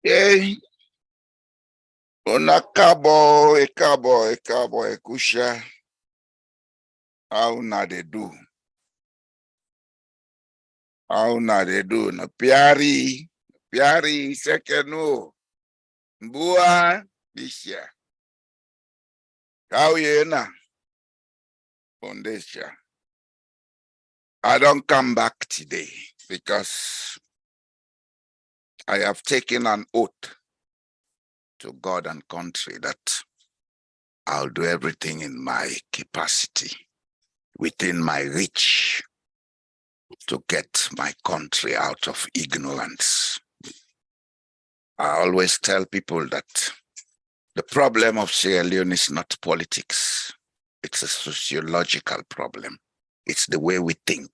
Yay. Ona ekabo, ekusha. How na they do? How na they do? Na piari sekenu. Mbua bisha. How ye na? Ondesha. I don't come back today because I have taken an oath to God and country that I'll do everything in my capacity, within my reach, to get my country out of ignorance. I always tell people that the problem of Sierra Leone is not politics. It's a sociological problem. It's the way we think.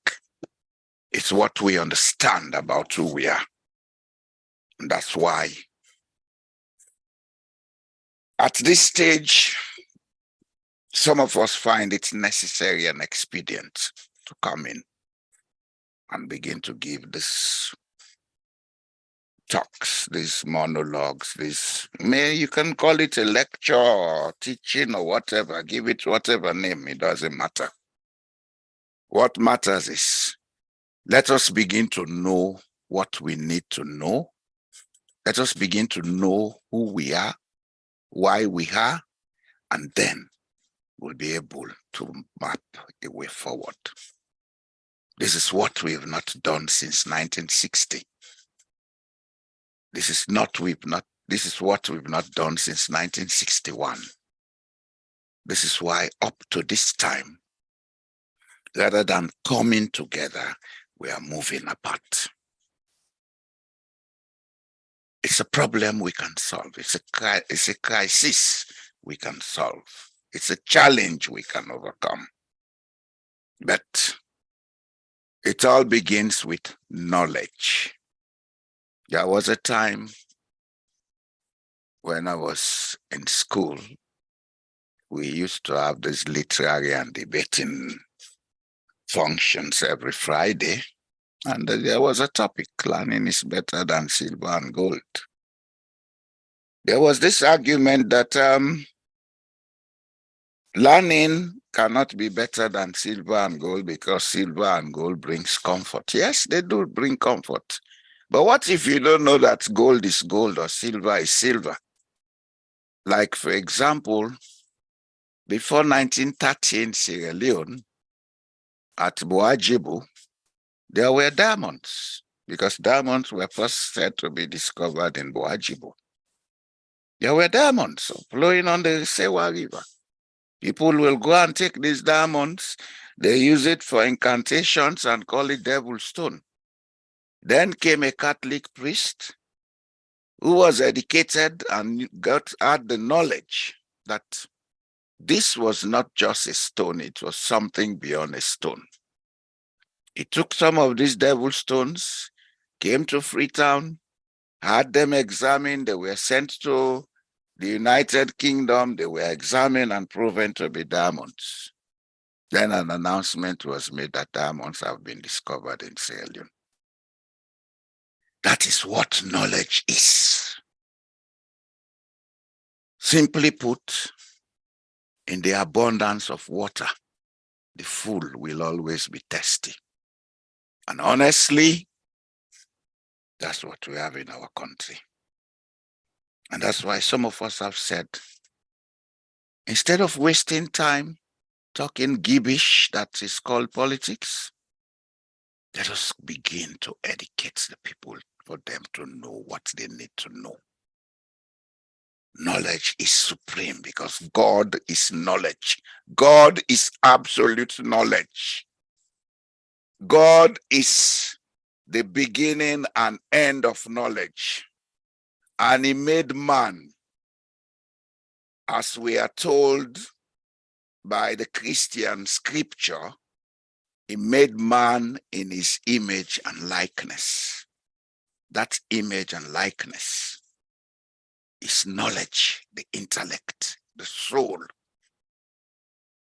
It's what we understand about who we are. And that's why at this stage, some of us find it necessary and expedient to come in and begin to give this talks, these monologues, you can call it a lecture or teaching or whatever, give it whatever name, it doesn't matter. What matters is, let us begin to know what we need to know. Let us begin to know who we are, why we are, and then will be able to map a way forward. This is what we've not done since 1960. This is what we've not done since 1961. This is why up to this time, rather than coming together, we are moving apart. It's a problem we can solve. It's a crisis we can solve. It's a challenge we can overcome. But it all begins with knowledge. There was a time when I was in school, we used to have these literary and debating functions every Friday. And there was a topic, learning is better than silver and gold. There was this argument that learning cannot be better than silver and gold because silver and gold brings comfort. Yes, they do bring comfort. But what if you don't know that gold is gold or silver is silver? Like, for example, before 1930 in Sierra Leone, at Boajibo, there were diamonds because diamonds were first said to be discovered in Boajibo. There were diamonds flowing on the Sewa River. People will go and take these diamonds. They use it for incantations and call it devil's stone. Then came a Catholic priest who was educated and had the knowledge that this was not just a stone, it was something beyond a stone. He took some of these devil stones, came to Freetown, had them examined. They were sent to the United Kingdom. They were examined and proven to be diamonds. Then an announcement was made that diamonds have been discovered in Sierra Leone. That is what knowledge is. Simply put, in the abundance of water, the fool will always be thirsty. And honestly, that's what we have in our country. And that's why some of us have said, instead of wasting time talking gibbish that is called politics, let us begin to educate the people for them to know what they need to know. Knowledge is supreme because God is knowledge. God is absolute knowledge. God is the beginning and end of knowledge. And he made man, as we are told by the Christian scripture, he made man in his image and likeness. That image and likeness is knowledge, the intellect, the soul.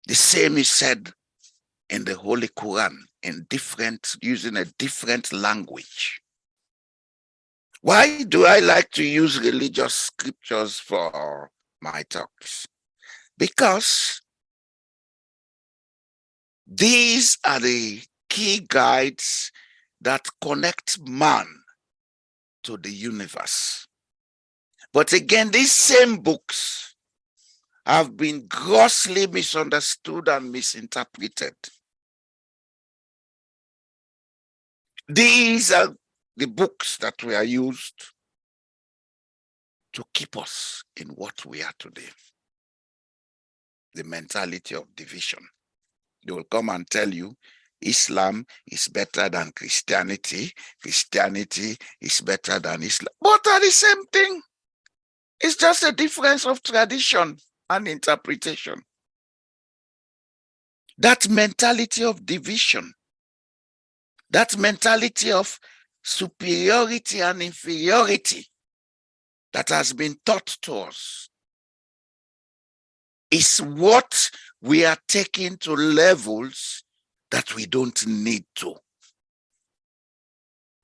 The same is said in the Holy Quran, using a different language. Why do I like to use religious scriptures for my talks? Because these are the key guides that connect man to the universe. But again, these same books have been grossly misunderstood and misinterpreted. These are the books that were used to keep us in what we are today. The mentality of division. They will come and tell you Islam is better than Christianity. Christianity is better than Islam. Both are the same thing. It's just a difference of tradition and interpretation. That mentality of division, that mentality of superiority and inferiority that has been taught to us is what we are taking to levels that we don't need to.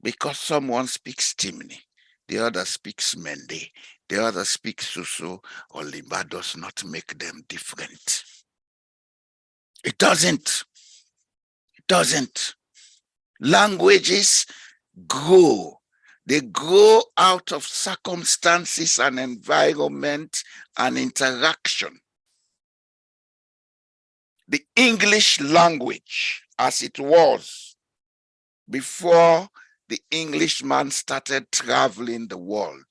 Because someone speaks Timni, the other speaks Mende, the other speaks Susu or Limba does not make them different. It doesn't. It doesn't. Languages grow. They grow out of circumstances and environment and interaction. The English language as it was before the Englishman started traveling the world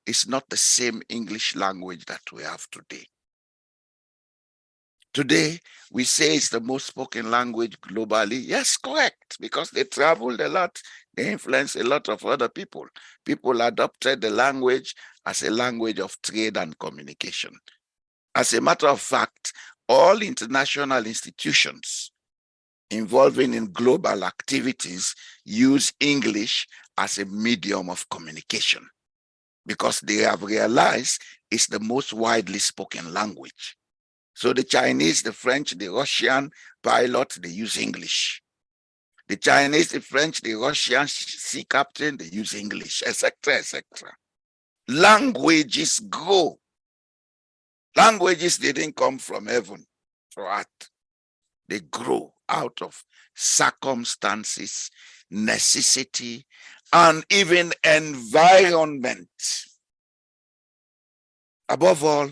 is not the same English language that we have today. Today, we say it's the most spoken language globally. Yes, correct, because they traveled a lot. They influenced a lot of other people. People adopted the language as a language of trade and communication. As a matter of fact, all international institutions involving in global activities use English as a medium of communication because they have realized it's the most widely spoken language. So the Chinese, the French, the Russian pilot, they use English. The Chinese, the French, the Russian sea captain, they use English, etc., etc. Languages grow. Languages didn't come from heaven to earth. They grow out of circumstances, necessity, and even environment. Above all,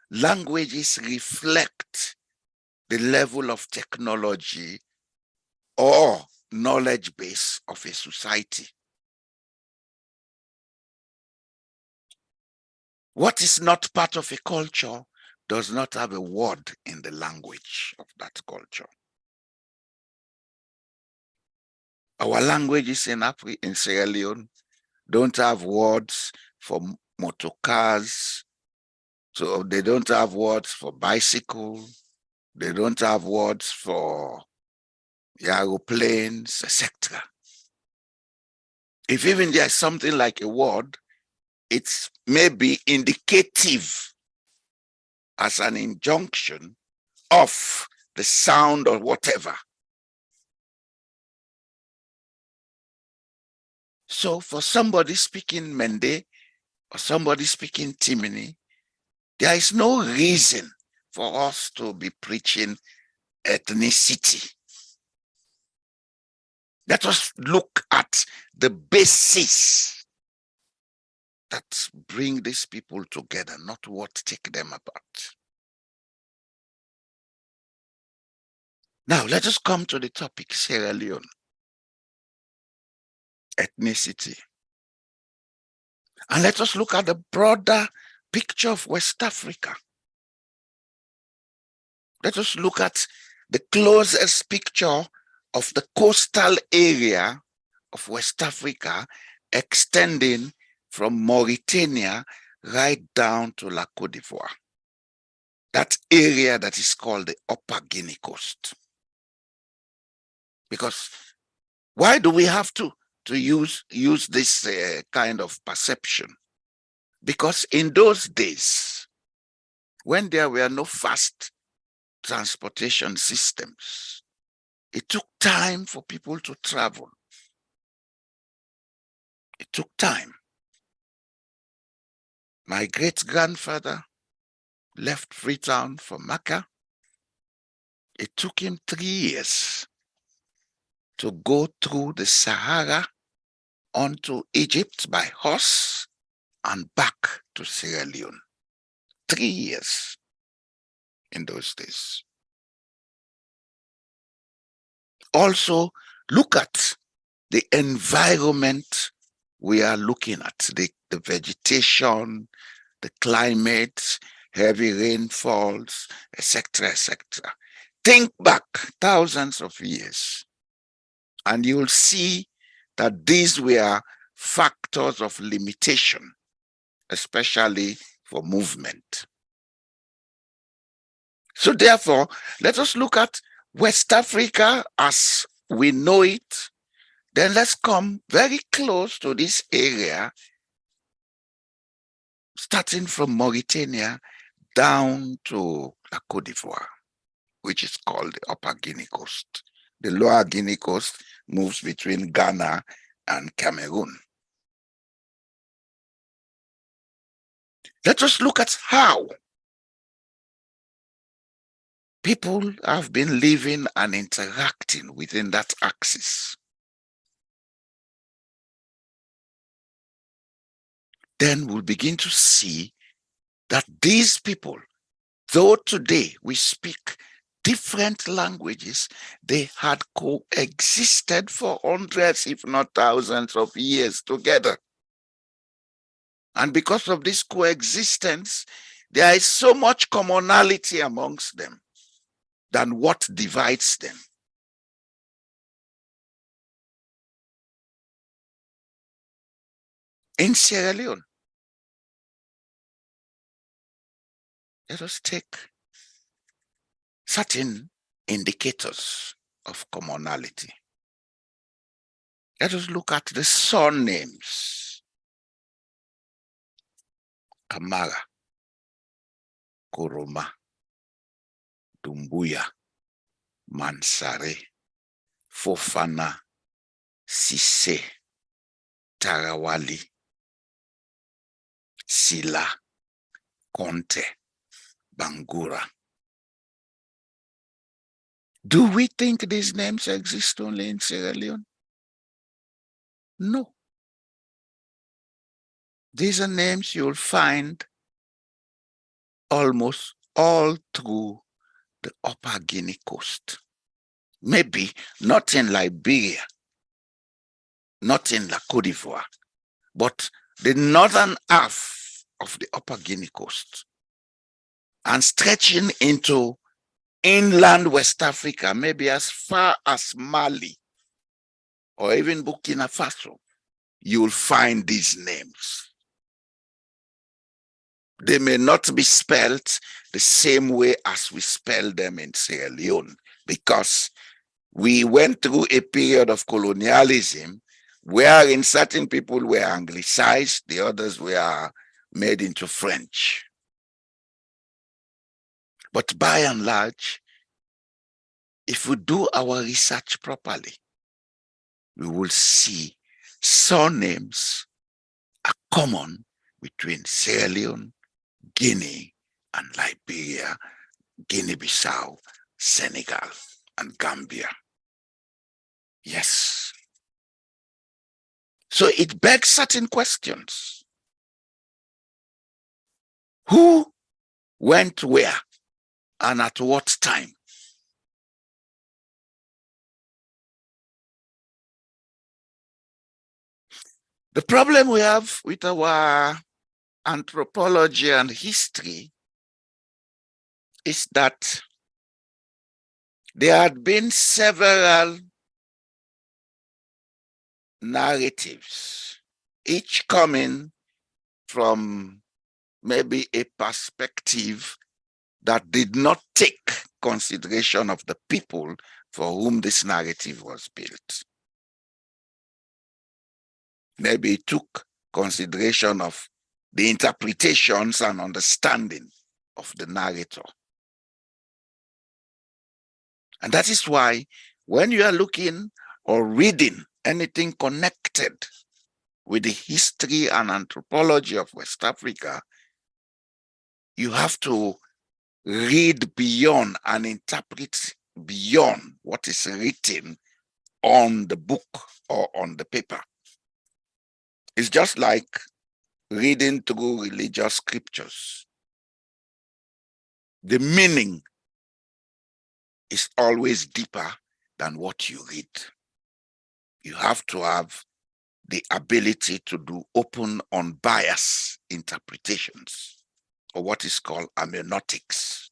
languages reflect the level of technology or knowledge base of a society. What is not part of a culture does not have a word in the language of that culture. Our languages in Sierra Leone don't have words for motor cars, so they don't have words for bicycle, they don't have words for aeroplanes, etc. If even there's something like a word, it's maybe indicative as an injunction of the sound or whatever. So for somebody speaking Mende or somebody speaking Timini, there is no reason for us to be preaching ethnicity. Let us look at the basis that bring these people together, not what take them apart. Now, let us come to the topic, Sierra Leone. Ethnicity. And let us look at the broader picture of West Africa. Let us look at the closest picture of the coastal area of West Africa, extending from Mauritania right down to La Côte d'Ivoire. That area that is called the Upper Guinea Coast. Because why do we have to use this kind of perception? Because in those days, when there were no fast transportation systems, it took time for people to travel. It took time. My great-grandfather left Freetown for Mecca. It took him 3 years to go through the Sahara onto Egypt by horse and back to Sierra Leone. 3 years in those days. Also, look at the environment we are looking at, the vegetation, the climate, heavy rainfalls, etc., etc. Think back thousands of years, and you'll see that these were factors of limitation, especially for movement. So therefore, let us look at West Africa as we know it. Then let's come very close to this area, starting from Mauritania down to La Côte d'Ivoire, which is called the Upper Guinea Coast. The Lower Guinea Coast moves between Ghana and Cameroon. Let us look at how people have been living and interacting within that axis. Then we'll begin to see that these people, though today we speak different languages, they had coexisted for hundreds, if not thousands of years together. And because of this coexistence, there is so much commonality amongst them than what divides them. In Sierra Leone, let us take certain indicators of commonality. Let us look at the surnames. Kamara, Koroma, Dumbuya, Mansare, Fofana, Sise, Tarawali, Sila, Conte, Bangura. Do we think these names exist only in Sierra Leone? No. These are names you'll find almost all through the Upper Guinea coast. Maybe not in Liberia, not in La Côte d'Ivoire, but the northern half of the Upper Guinea coast, and stretching into inland West Africa, maybe as far as Mali or even Burkina Faso, you'll find these names. They may not be spelled the same way as we spell them in Sierra Leone, because we went through a period of colonialism wherein certain people were anglicized, the others were made into French. But by and large, if we do our research properly, we will see surnames are common between Sierra Leone, Guinea, and Liberia, Guinea-Bissau, Senegal, and Gambia. Yes. So it begs certain questions. Who went where and at what time? The problem we have with our anthropology and history is that there had been several narratives, each coming from maybe a perspective that did not take consideration of the people for whom this narrative was built. Maybe it took consideration of the interpretations and understanding of the narrator. And that is why when you are looking or reading anything connected with the history and anthropology of West Africa, you have to read beyond and interpret beyond what is written on the book or on the paper. It's just like reading through religious scriptures. The meaning is always deeper than what you read. You have to have the ability to do open, unbiased interpretations, or what is called hermeneutics,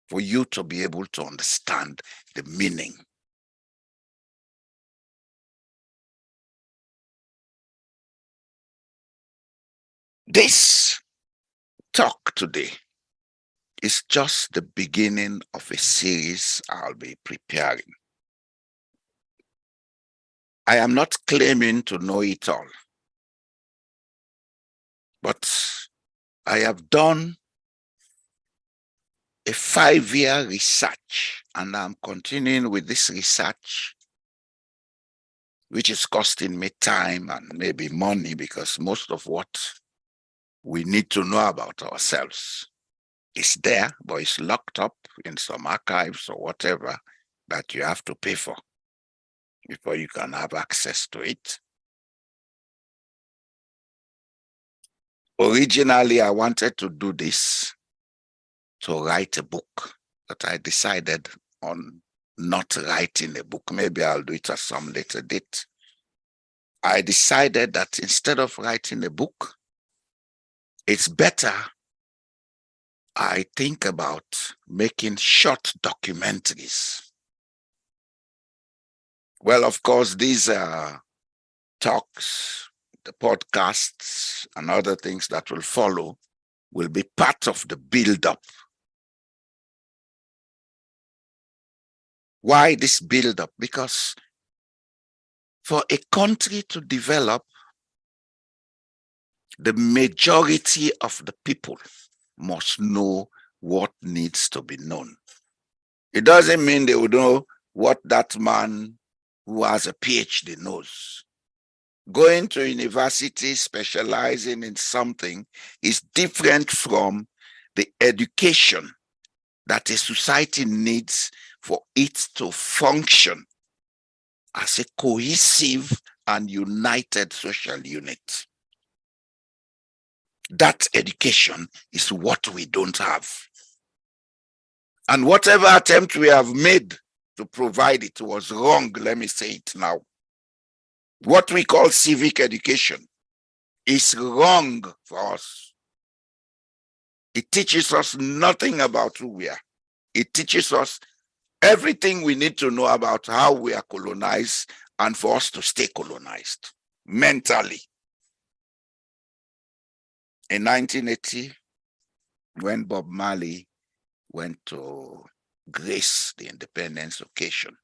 for you to be able to understand the meaning. This talk today is just the beginning of a series I'll be preparing. I am not claiming to know it all, but I have done a 5-year research, and I'm continuing with this research, which is costing me time and maybe money, because most of what we need to know about ourselves is there, but it's locked up in some archives or whatever that you have to pay for before you can have access to it. Originally, I wanted to do this to write a book but I decided on not writing a book. Maybe I'll do it at some later date. I decided that instead of writing a book, it's better I think about making short documentaries. Well, of course, these talks, the podcasts, and other things that will follow will be part of the build-up. Why this build-up? Because for a country to develop, the majority of the people must know what needs to be known. It doesn't mean they will know what that man who has a PhD knows. Going to university specializing in something is different from the education that a society needs for it to function as a cohesive and united social unit. That education is what we don't have. And whatever attempt we have made to provide it was wrong, let me say it now. What we call civic education is wrong for us. It teaches us nothing about who we are. It teaches us everything we need to know about how we are colonized and for us to stay colonized mentally. In 1980, when Bob Marley went to grace the independence occasion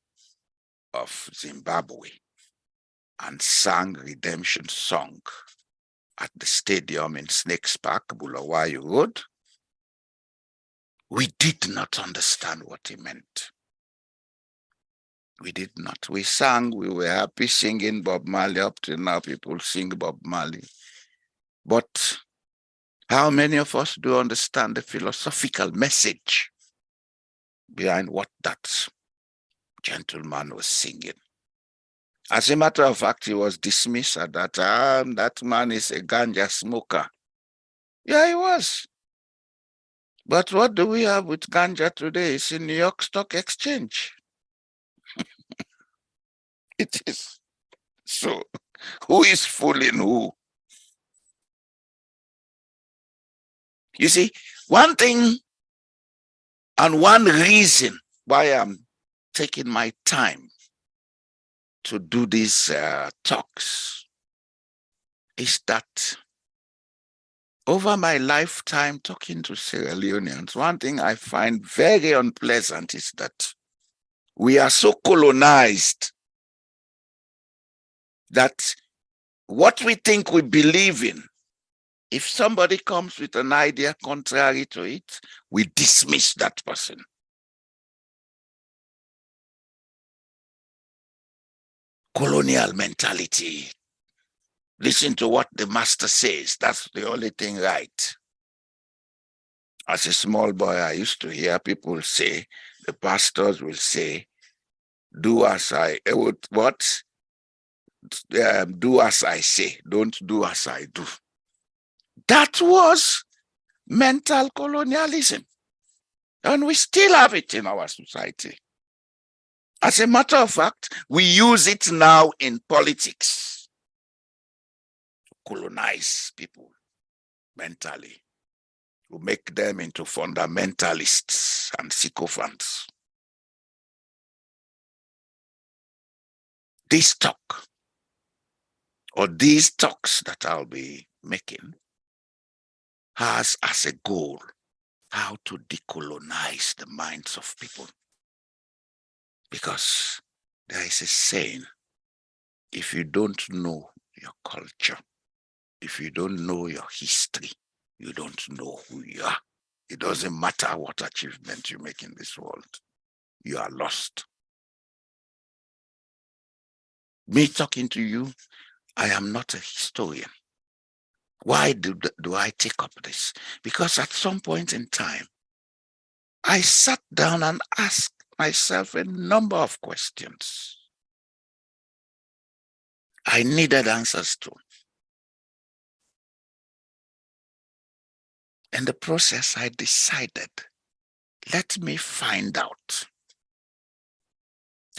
of Zimbabwe and sang Redemption Song at the stadium in Snakes Park, Bulawayo Road, we did not understand what he meant. We did not. We sang, we were happy singing Bob Marley. Up till now, people sing Bob Marley. But how many of us do understand the philosophical message behind what that gentleman was singing? As a matter of fact, he was dismissed at that time. That man is a ganja smoker. Yeah, he was. But what do we have with ganja today? It's in New York Stock Exchange. It is. So, who is fooling who? You see, one thing and one reason why I'm taking my time to do these talks is that over my lifetime talking to Sierra Leoneans, one thing I find very unpleasant is that we are so colonized that what we think we believe in, if somebody comes with an idea contrary to it, we dismiss that person. Colonial mentality. Listen to what the master says. That's the only thing right. As a small boy, I used to hear people say, the pastors will say, do as I would what? Do as I say, don't do as I do. That was mental colonialism. And we still have it in our society. As a matter of fact, we use it now in politics to colonize people mentally, to make them into fundamentalists and sycophants. This talk, or these talks that I'll be making, has as a goal how to decolonize the minds of people. Because there is a saying, if you don't know your culture, if you don't know your history, you don't know who you are. It doesn't matter what achievement you make in this world, you are lost. Me talking to you, I am not a historian. Why do I take up this? Because at some point in time, I sat down and asked myself a number of questions I needed answers to. In the process, I decided, let me find out.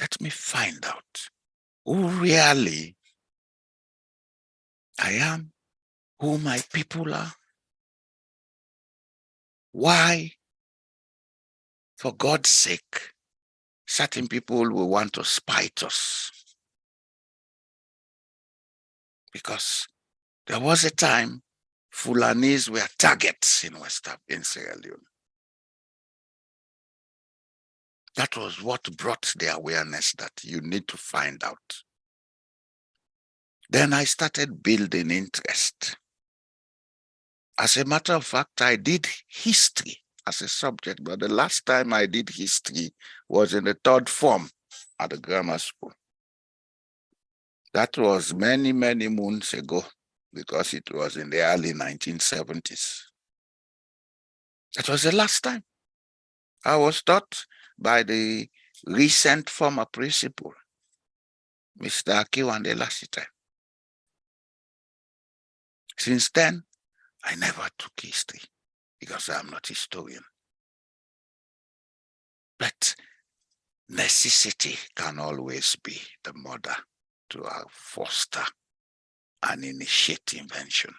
Let me find out who really I am, who my people are, why, for God's sake, certain people will want to spite us. Because there was a time Fulanis were targets in Sierra Leone. That was what brought the awareness that you need to find out. Then I started building interest. As a matter of fact, I did history as a subject, but the last time I did history was in the third form at the grammar school. That was many, many moons ago, because it was in the early 1970s. That was the last time. I was taught by the recent former principal, Mr. Akiwande Lasita. Since then, I never took history because I'm not a historian. But necessity can always be the mother to foster and initiate invention.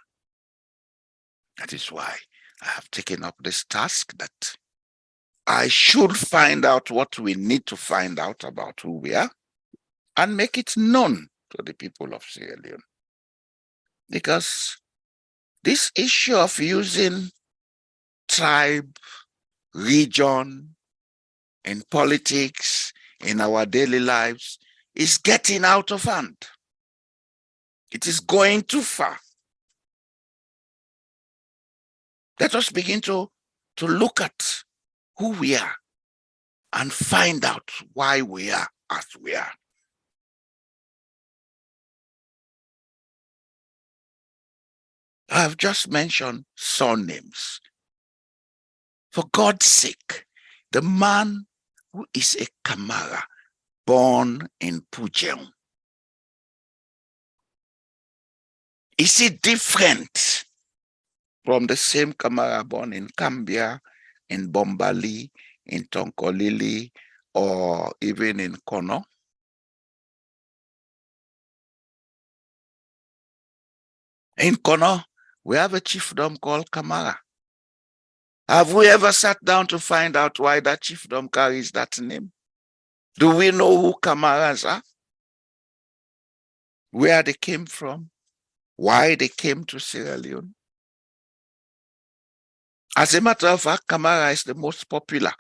That is why I have taken up this task that I should find out what we need to find out about who we are and make it known to the people of Sierra Leone. Because this issue of using tribe, region, in politics, in our daily lives, is getting out of hand. It is going too far. Let us begin to look at who we are and find out why we are as we are. I have just mentioned surnames. For God's sake, the man who is a Kamara, born in Pujeon, is it different from the same Kamara born in Cambia, in Bombali, in Tonkolili, or even in Kono? In Kono, we have a chiefdom called Kamara. Have we ever sat down to find out why that chiefdom carries that name? Do we know who Kamaras are? Where they came from? Why they came to Sierra Leone? As a matter of fact, Kamara is the most popular.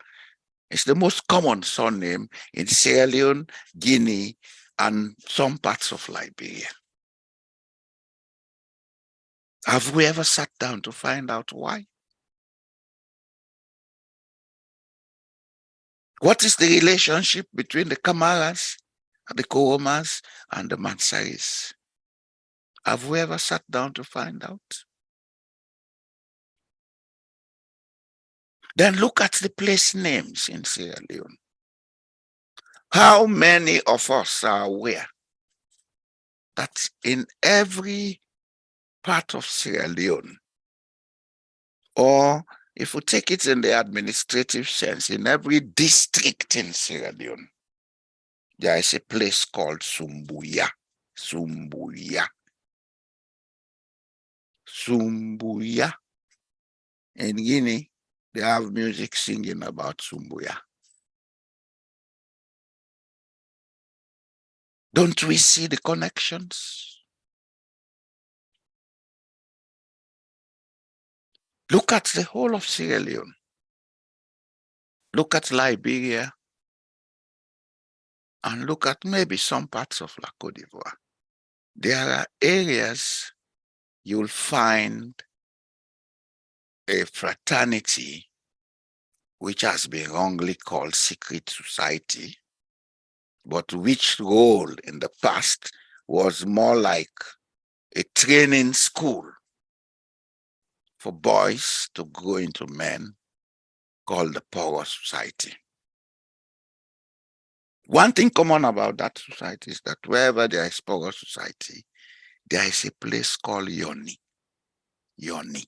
It's the most common surname in Sierra Leone, Guinea, and some parts of Liberia. Have we ever sat down to find out why? What is the relationship between the Kamaras, the Koromas, and the Mansaris? Have we ever sat down to find out? Then look at the place names in Sierra Leone. How many of us are aware that in every part of Sierra Leone, or if we take it in the administrative sense, in every district in Sierra Leone, there is a place called Sumbuya. Sumbuya. Sumbuya. In Guinea, they have music singing about Sumbuya. Don't we see the connections? Look at the whole of Sierra Leone. Look at Liberia. And look at maybe some parts of La Côte d'Ivoire. There are areas you'll find a fraternity which has been wrongly called secret society, but which role in the past was more like a training school for boys to grow into men, called the Power Society. One thing common about that society is that wherever there is Power Society, there is a place called Yoni. Yoni.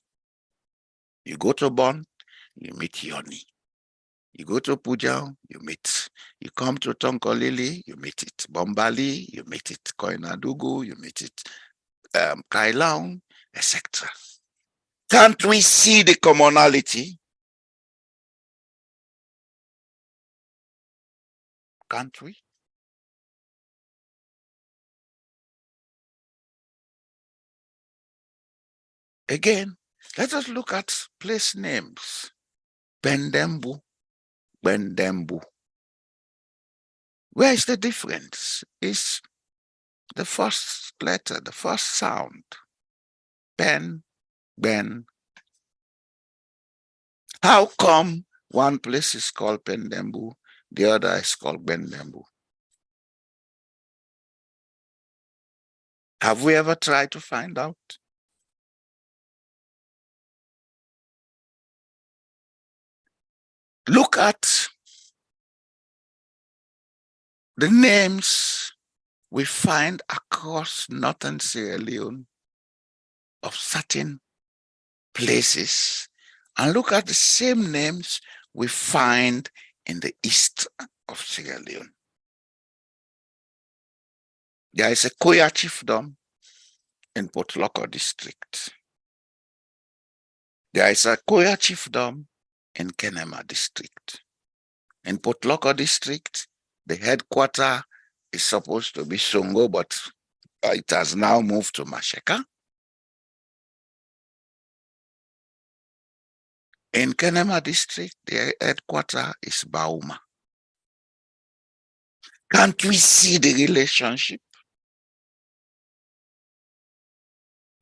You go to Bon, you meet Yoni. You go to Pujao, you meet. You come to Tonkolili, you meet it. Bombali, you meet it. Koinadugu, you meet it. Kailaung, etc. Can't we see the commonality? Can't we? Again, let us look at place names. Bendembu, Bendembu. Where is the difference? It's the first letter, the first sound. Ben, Ben. How come one place is called Bendembu, the other is called Bendembu? Have we ever tried to find out? Look at the names we find across northern Sierra Leone of certain places, and look at the same names we find in the east of Sierra Leone. There is a Koya chiefdom in Port Loko district. There is a Koya chiefdom in Kenema district. In Port Loko district, the headquarters is supposed to be Songo, but it has now moved to Masheka. In Kenema district, the headquarters is Bauma. Can't we see the relationship?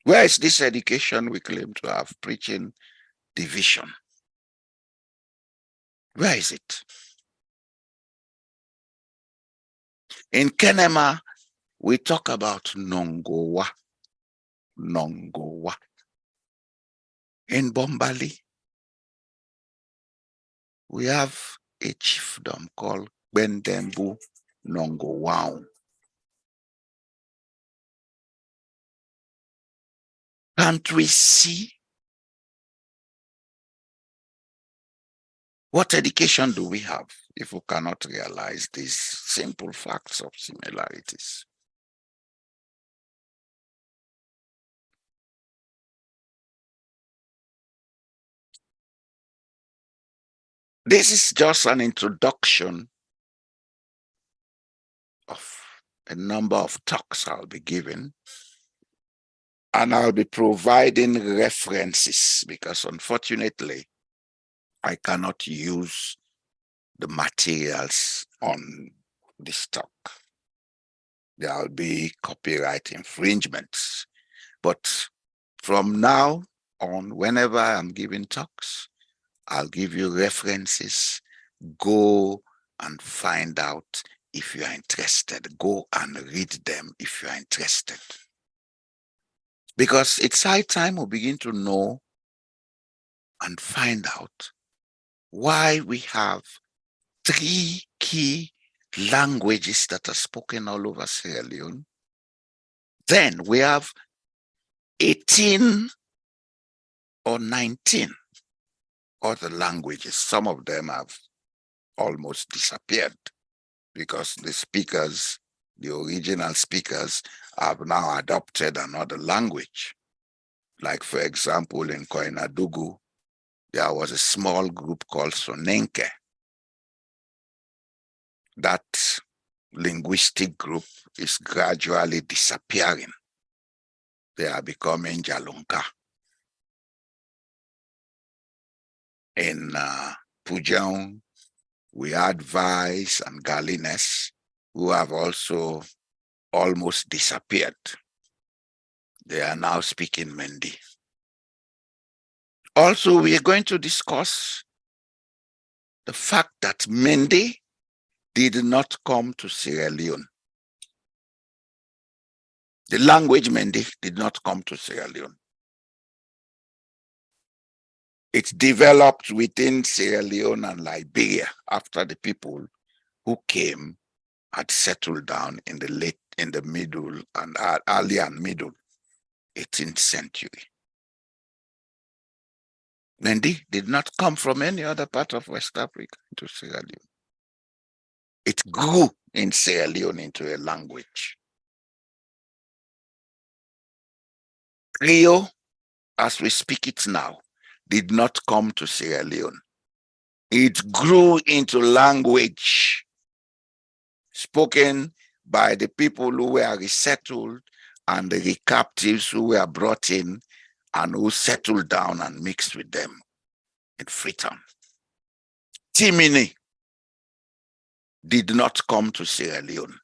Where is this education we claim to have, preaching division? Where is it? In Kenema, we talk about Nongowa. Nongowa. In Bombali, we have a chiefdom called Bendembu Nongowao. Can't we see? What education do we have if we cannot realize these simple facts of similarities? This is just an introduction of a number of talks I'll be giving, and I'll be providing references because unfortunately, I cannot use the materials on this talk. There will be copyright infringements. But from now on, whenever I'm giving talks, I'll give you references. Go and find out if you are interested. Go and read them if you are interested. Because it's high time we begin to know and find out why we have 3 key languages that are spoken all over Sierra Leone. Then we have 18 or 19 other languages. Some of them have almost disappeared because the speakers, the original speakers, have now adopted another language. Like, for example, in Koinadugu, there was a small group called Sonenke. That linguistic group is gradually disappearing. They are becoming Jalunka. In Pujang, we had Vice and Galines, who have also almost disappeared. They are now speaking Mendi. Also, we are going to discuss the fact that Mendi did not come to Sierra Leone. The language Mendi did not come to Sierra Leone. It developed within Sierra Leone and Liberia after the people who came had settled down in the middle and early and middle 18th century. Mendy did not come from any other part of West Africa into Sierra Leone. It grew in Sierra Leone into a language. Creole, as we speak it now, did not come to Sierra Leone. It grew into language spoken by the people who were resettled and the captives who were brought in and who settled down and mixed with them in Freetown. Timini did not come to Sierra Leone.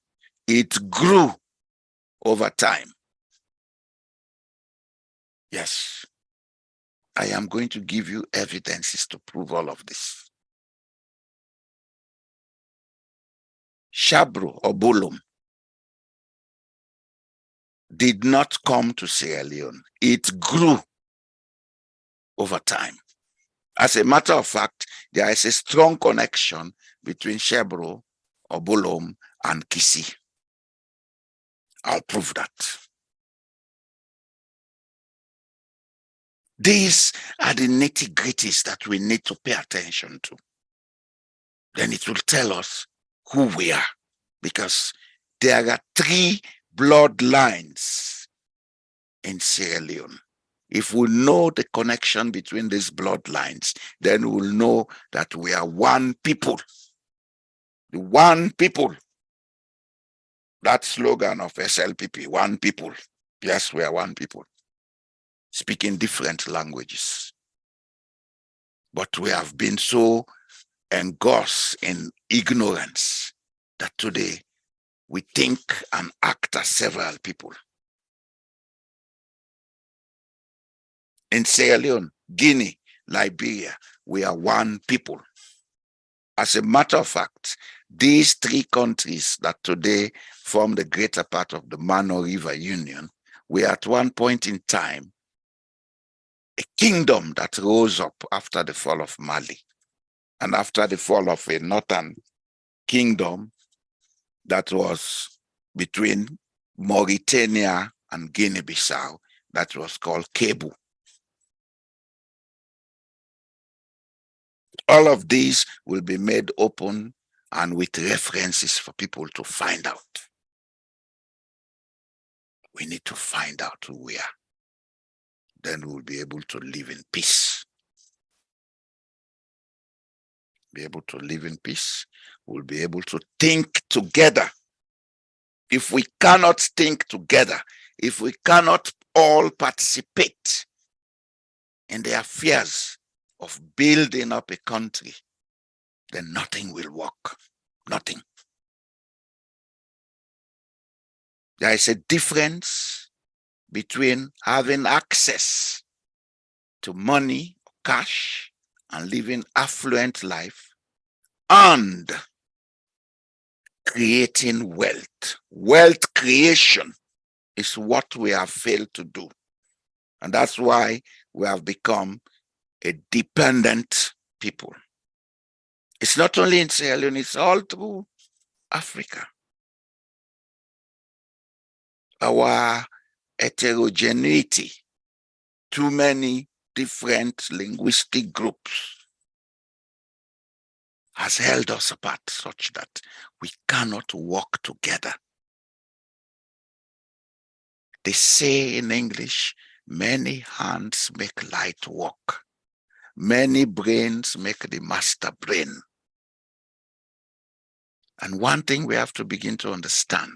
It grew over time. Yes, I am going to give you evidences to prove all of this. Shabro or Bolom did not come to Sierra Leone. It grew over time. As a matter of fact, there is a strong connection between Shabro or Bolom and Kisi. I'll prove that. These are the nitty-gritties that we need to pay attention to. Then it will tell us who we are, because there are 3 bloodlines in Sierra Leone. If we know the connection between these bloodlines, then we'll know that we are one people. The one people. That slogan of SLPP, one people. Yes, we are one people. Speaking different languages. But we have been so engrossed in ignorance that today we think and act as several people. In Sierra Leone, Guinea, Liberia, we are one people. As a matter of fact, these 3 countries that today form the greater part of the Mano River Union, we at one point in time a kingdom that rose up after the fall of Mali and after the fall of a northern kingdom that was between Mauritania and Guinea-Bissau that was called Kebu. All of these will be made open and with references for people to find out. We need to find out who we are. Then we'll be able to live in peace. Be able to live in peace. We'll be able to think together. If we cannot think together, if we cannot all participate in the affairs of building up a country, then nothing will work. Nothing. There is a difference between having access to money, cash, and living affluent life and creating wealth. Wealth creation is what we have failed to do. And that's why we have become a dependent people. It's not only in Sierra Leone, it's all through Africa. Our heterogeneity, too many different linguistic groups, has held us apart such that we cannot work together. They say in English, many hands make light work. Many brains make the master brain. And one thing we have to begin to understand,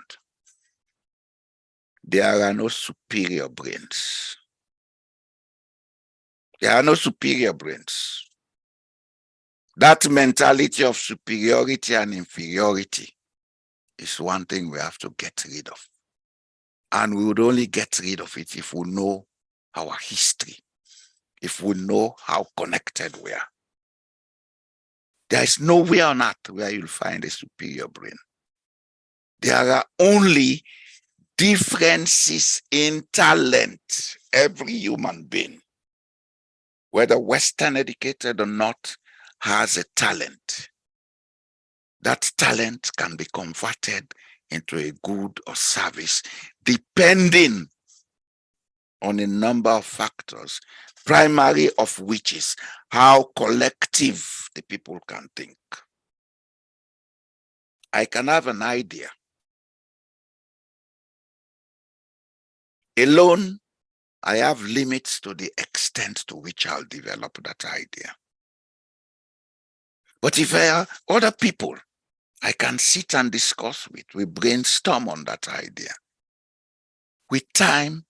there are no superior brains. There are no superior brains. That mentality of superiority and inferiority is one thing we have to get rid of. And we would only get rid of it if we know our history, if we know how connected we are. There is nowhere on earth where you'll find a superior brain. There are only differences in talent. Every human being, whether Western educated or not, has a talent. That talent can be converted into a good or service depending on a number of factors, primary of which is how collective the people can think. I can have an idea. Alone, I have limits to the extent to which I'll develop that idea. But if there are other people I can sit and discuss with, we brainstorm on that idea. With time,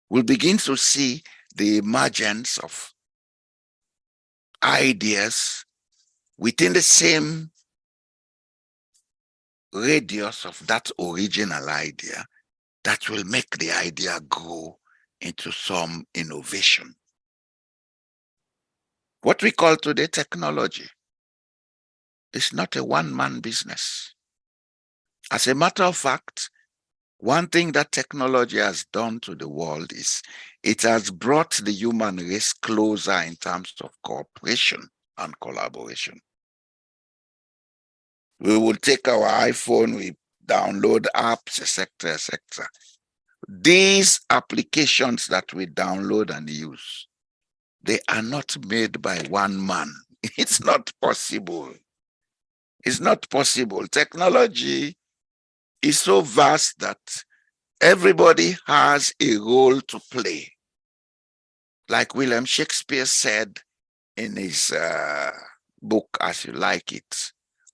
we'll begin to see the emergence of ideas within the same radius of that original idea that will make the idea grow into some innovation. What we call today technology is not a one-man business. As a matter of fact, one thing that technology has done to the world is it has brought the human race closer in terms of cooperation and collaboration. We will take our iPhone, we download apps, etc., etc. These applications that we download and use, they are not made by one man. It's not possible. It's not possible. Technology is so vast that everybody has a role to play. Like William Shakespeare said in his book, As You Like It,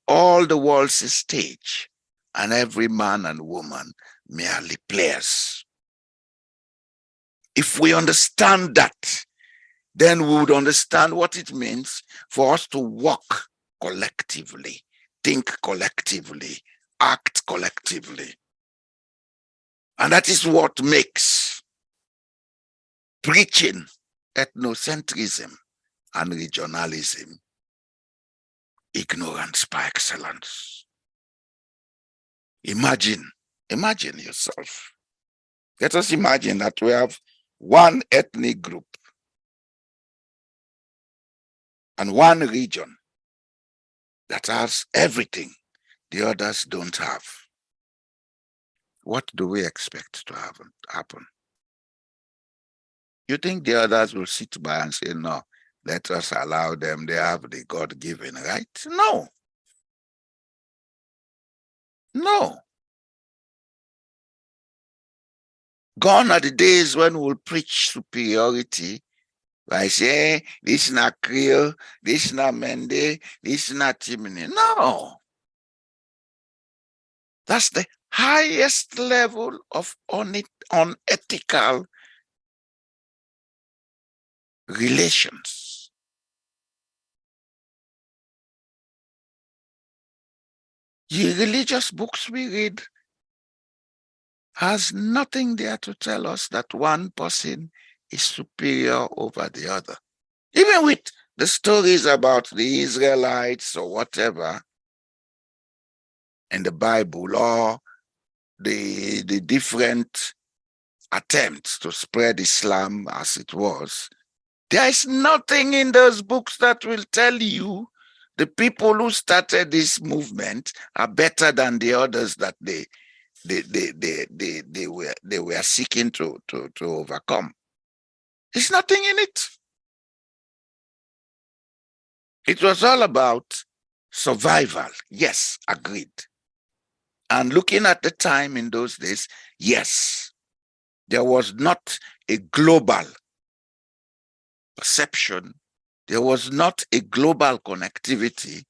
all the world's a stage, and every man and woman merely players. If we understand that, then we would understand what it means for us to work collectively, think collectively, act collectively. And that is what makes preaching ethnocentrism and regionalism ignorance par excellence. Imagine yourself. Let us imagine that we have one ethnic group and one region that has everything the others don't have. What do we expect to happen? You think the others will sit by and say, no, let us allow them, they have the God-given right? No. No. Gone are the days when we'll preach superiority by saying, this is not Creole, this is not Mende, this is not Timini. No. That's the highest level of unethical relations. The religious books we read has nothing there to tell us that one person is superior over the other. Even with the stories about the Israelites or whatever in the Bible, or the different attempts to spread Islam as it was, there is nothing in those books that will tell you the people who started this movement are better than the others that they were seeking to overcome. There's nothing in it. It was all about survival. Yes, agreed. And looking at the time in those days, yes, there was not a global perception. There was not a global connectivity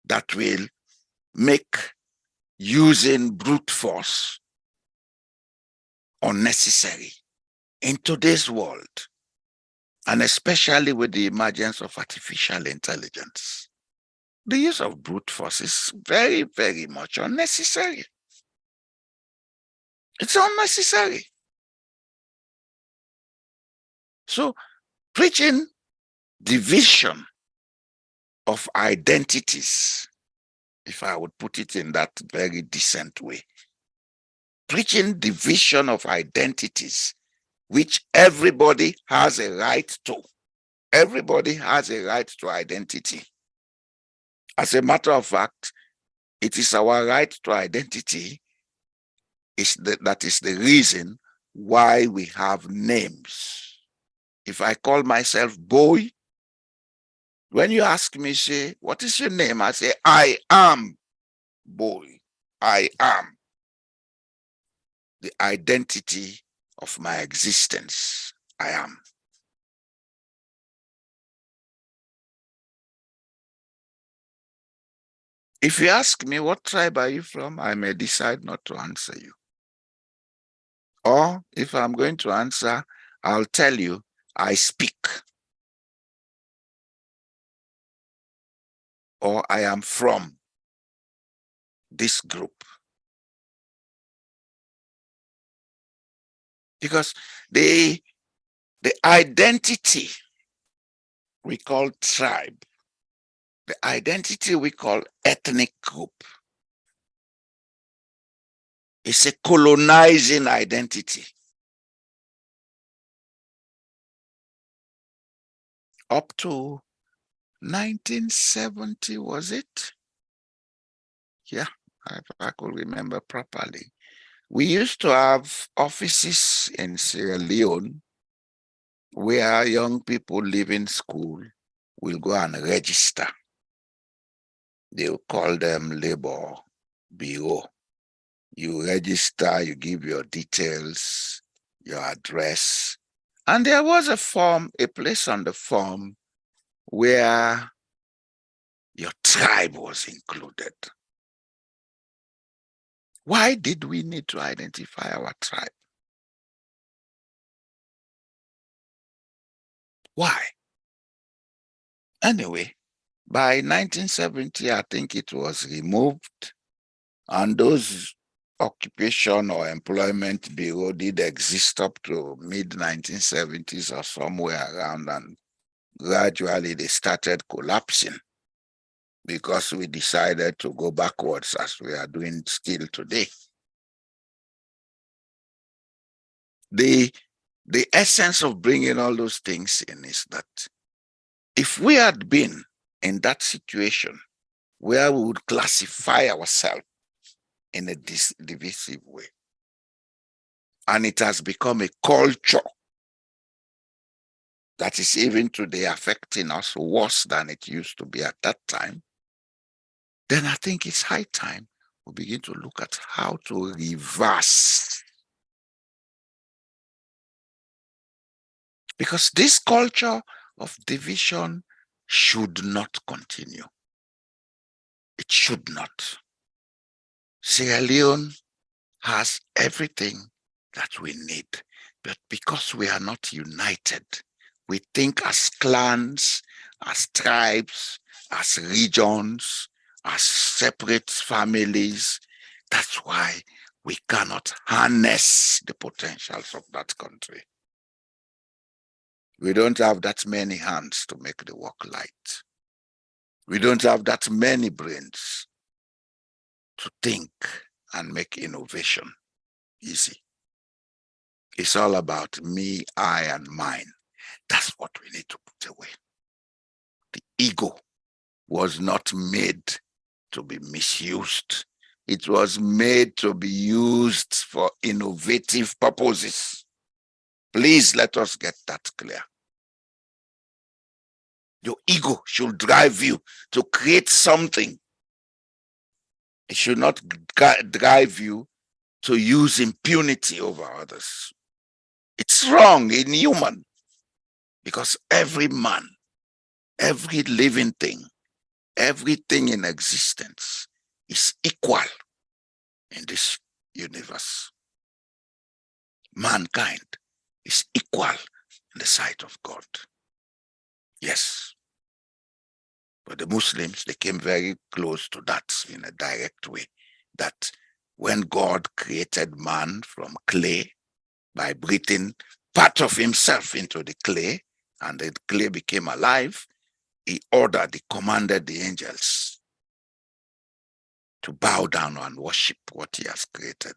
that will make using brute force unnecessary in today's world, and especially with the emergence of artificial intelligence. The use of brute force is very, very much unnecessary. It's unnecessary. So preaching division of identities, if I would put it in that very decent way, preaching division of identities, which everybody has a right to. Everybody has a right to identity. As a matter of fact, it is our right to identity that is the reason why we have names. If I call myself boy, when you ask me, say, what is your name? I say, I am boy. I am. The identity of my existence. I am. If you ask me, what tribe are you from? I may decide not to answer you. Or if I'm going to answer, I'll tell you, I speak. Or I am from this group. Because the identity we call tribe, the identity we call ethnic group, is a colonizing identity. Up to 1970, was it? Yeah, if I could remember properly. We used to have offices in Sierra Leone where young people leaving school will go and register. They'll call them labor bureau. You register, you give your details, your address. And there was a form, a place on the form where your tribe was included. Why did we need to identify our tribe? Why? Anyway, by 1970, I think it was removed, and those occupation or employment bureau did exist up to mid-1970s or somewhere around, and gradually they started collapsing because we decided to go backwards as we are doing still today. The essence of bringing all those things in is that if we had been in that situation where we would classify ourselves in a divisive way, and it has become a culture that is even today affecting us worse than it used to be at that time, then I think it's high time we begin to look at how to reverse. Because this culture of division should not continue. It should not. Sierra Leone has everything that we need, but because we are not united, we think as clans, as tribes, as regions, as separate families. That's why we cannot harness the potentials of that country. We don't have that many hands to make the work light. We don't have that many brains to think and make innovation easy. It's all about me, I, and mine. That's what we need to put away. The ego was not made to be misused. It was made to be used for innovative purposes. Please let us get that clear. Your ego should drive you to create something. It should not drive you to use impunity over others. It's wrong in human, because every man, every living thing, everything in existence is equal in this universe. Mankind is equal in the sight of God. Yes. But the Muslims, they came very close to that in a direct way, that when God created man from clay by breathing part of himself into the clay, and the clay became alive, he commanded the angels to bow down and worship what he has created.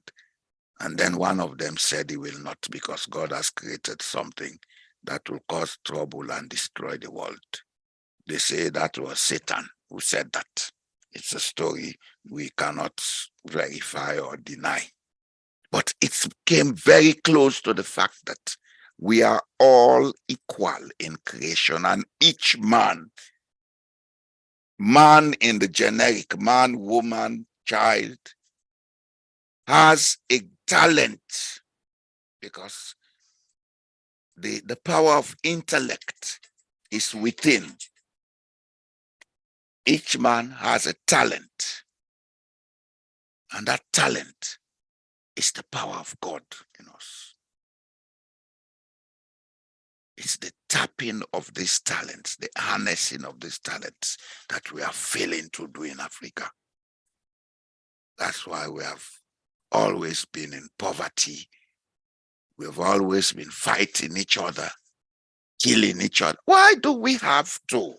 And then one of them said he will not, because God has created something that will cause trouble and destroy the world. They say that was Satan who said that. It's a story we cannot verify or deny. But it came very close to the fact that we are all equal in creation, and each man in the generic, man, woman, child, has a talent, because the power of intellect is within. Each man has a talent, and that talent is the power of God in us. It's the tapping of these talents, the harnessing of these talents that we are failing to do in Africa. That's why we have always been in poverty. We've always been fighting each other, killing each other. Why do we have to,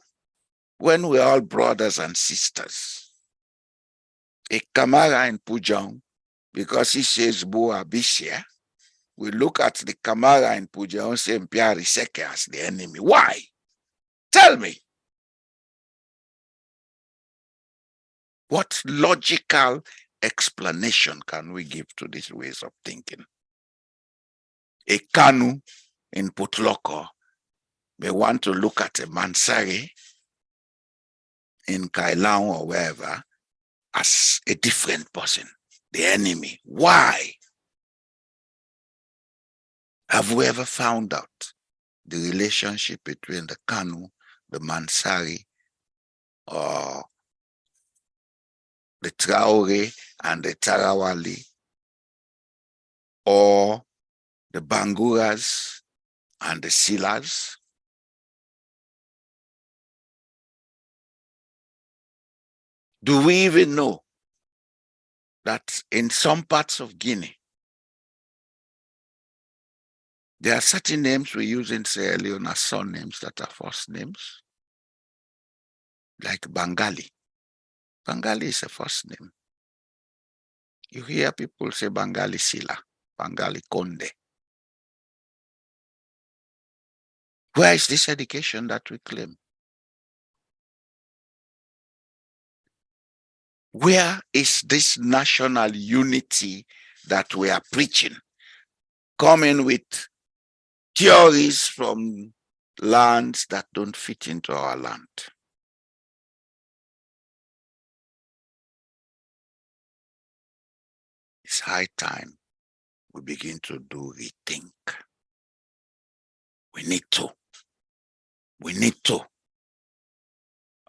when we're all brothers and sisters? A Kamara in Pujang, because he says Boa Bishia, we look at the Kamara in Pujang and say Mpiari Seke as the enemy. Why? Tell me. What logical explanation can we give to these ways of thinking? A Kanu in Putloko may want to look at a Mansari in Kailang or wherever as a different person, the enemy. Why? Have we ever found out the relationship between the Kanu, the Mansari, or the Traore and the Tarawali, or the Banguras and the Silas? Do we even know that in some parts of Guinea, there are certain names we use in Sierra Leone as surnames that are first names? Like Bengali. Bengali is a first name. You hear people say Bengali Sila, Bengali Konde. Where is this education that we claim? Where is this national unity that we are preaching? Coming with theories from lands that don't fit into our land. It's high time we begin to do rethink. We need to. We need to.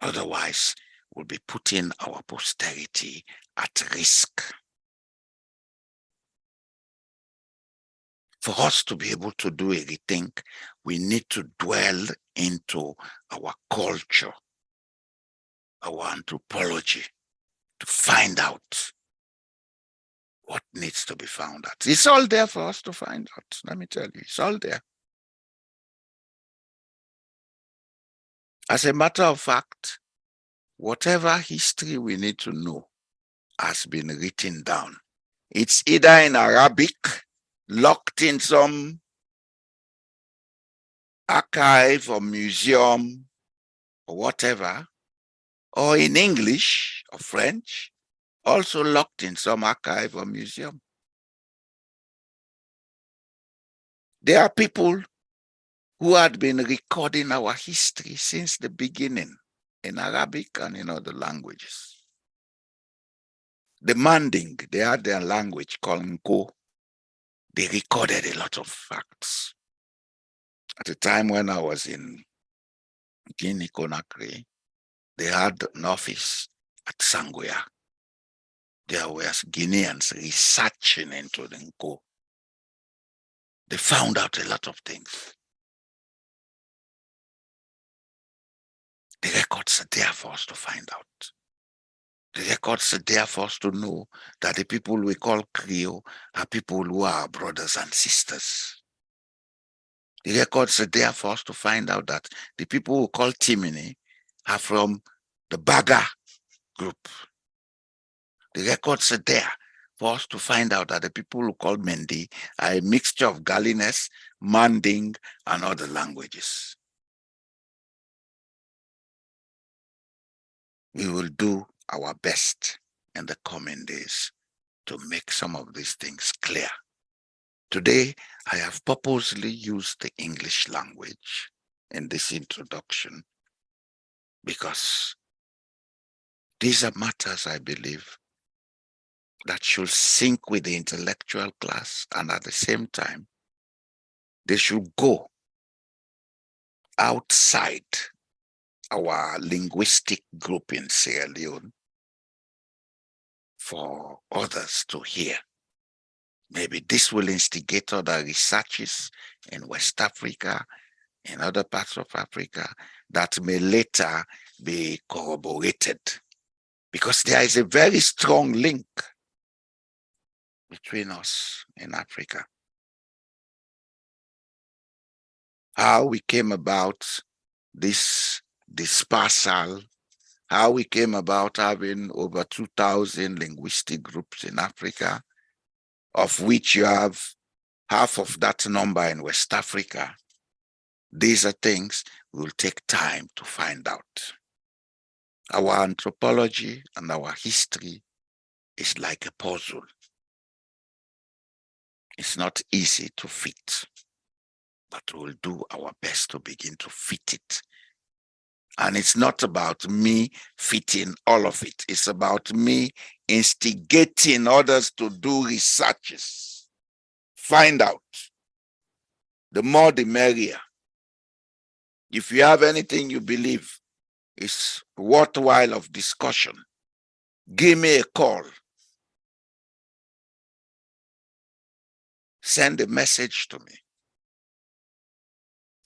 Otherwise, we'll be putting our posterity at risk. For us to be able to do a rethink, we need to dwell into our culture, our anthropology, to find out what needs to be found out. It's all there for us to find out. Let me tell you, it's all there. As a matter of fact, whatever history we need to know has been written down. It's either in Arabic, locked in some archive or museum or whatever, or in English or French, also locked in some archive or museum. There are people who had been recording our history since the beginning in Arabic and in other languages. The Manding, they had their language called Nko. They recorded a lot of facts. At the time when I was in Guinea Conakry, they had an office at Sangoya. There were Guineans researching into the Nko. They found out a lot of things. The records are there for us to find out. The records are there for us to know that the people we call Creole are people who are our brothers and sisters. The records are there for us to find out that the people who call Timini are from the Baga group. The records are there for us to find out that the people who call Mendi are a mixture of Galines, Manding, and other languages. We will do our best in the coming days to make some of these things clear. Today, I have purposely used the English language in this introduction because these are matters, I believe, that should sync with the intellectual class, and at the same time, they should go outside our linguistic group in Sierra Leone for others to hear. Maybe this will instigate other researches in West Africa, in other parts of Africa, that may later be corroborated, because there is a very strong link between us in Africa. How we came about this dispersal, how we came about having over 2,000 linguistic groups in Africa, of which you have half of that number in West Africa. These are things we'll take time to find out. Our anthropology and our history is like a puzzle. It's not easy to fit, but we'll do our best to begin to fit it. And it's not about me fitting all of it. It's about me instigating others to do researches. Find out. The more the merrier. If you have anything you believe is worthwhile of discussion, give me a call. Send a message to me.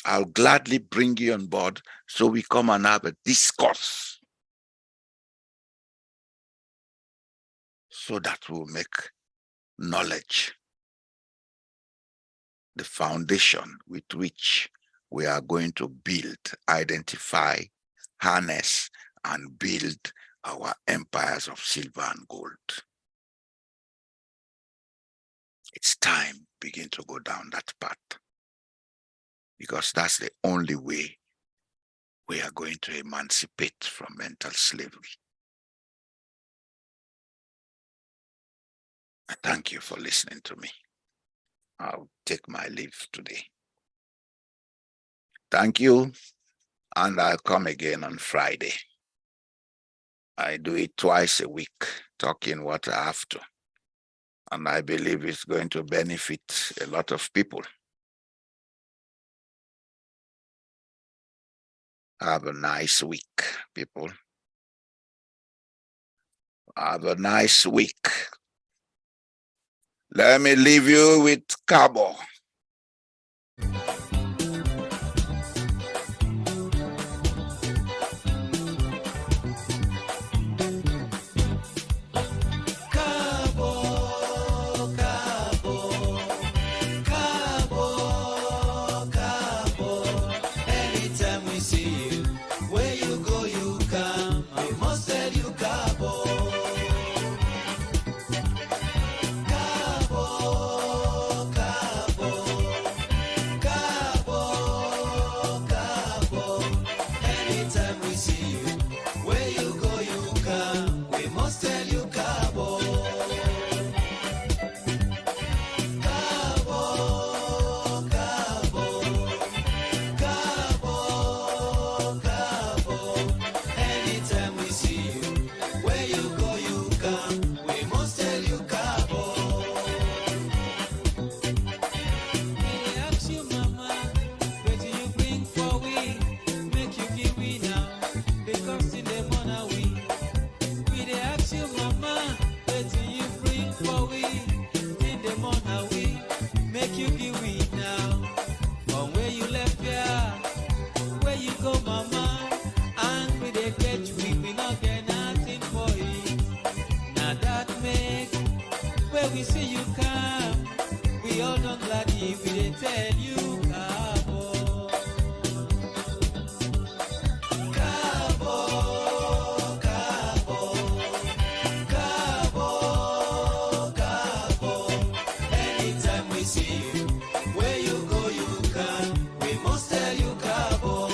I'll gladly bring you on board so we come and have a discourse, so that we'll make knowledge the foundation with which we are going to build, identify, harness, and build our empires of silver and gold. It's time to begin to go down that path, because that's the only way we are going to emancipate from mental slavery. I thank you for listening to me. I'll take my leave today. Thank you, and I'll come again on Friday. I do it twice a week, talking what I have to. And I believe it's going to benefit a lot of people. Have a nice week, people. Have a nice week. Let me leave you with Cabo. We see you come, we all don't gladly, we didn't tell you Cabo. Cabo, Cabo, Cabo, Cabo. Anytime we see you, where you go you come, we must tell you Cabo.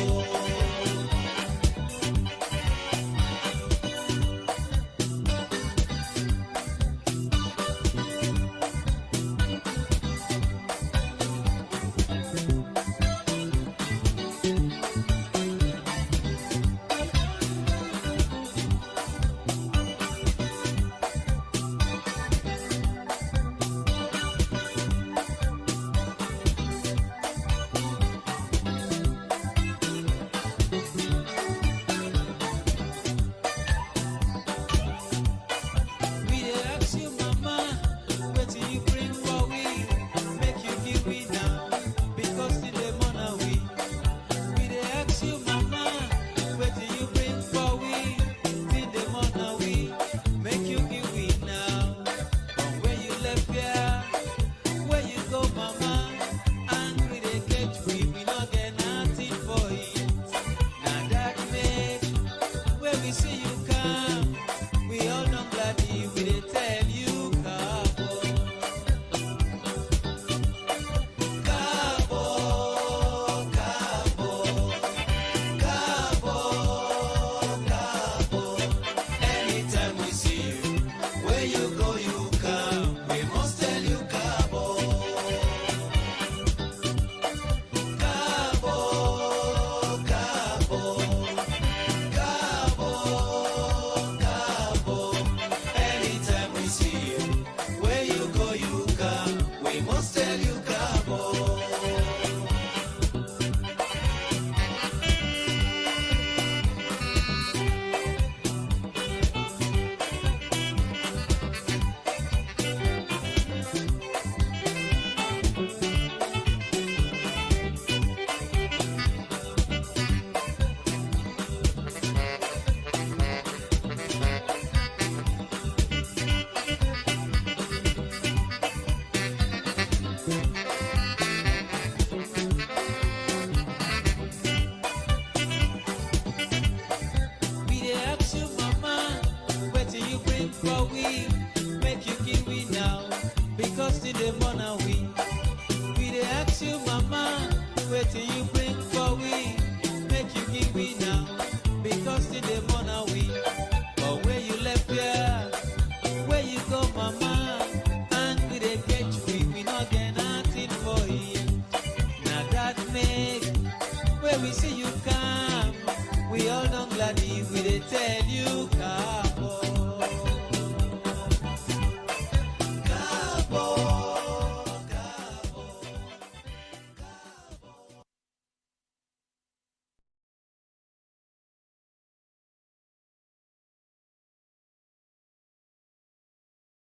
mona we dey ask you, mama, wetin you bring for we? Make you give me now, because still the mona we. But where you left here, where you go, mama? And we dey catch we not get nothing for you. Now that make where we see you come, we all don't gladly we dey tell you.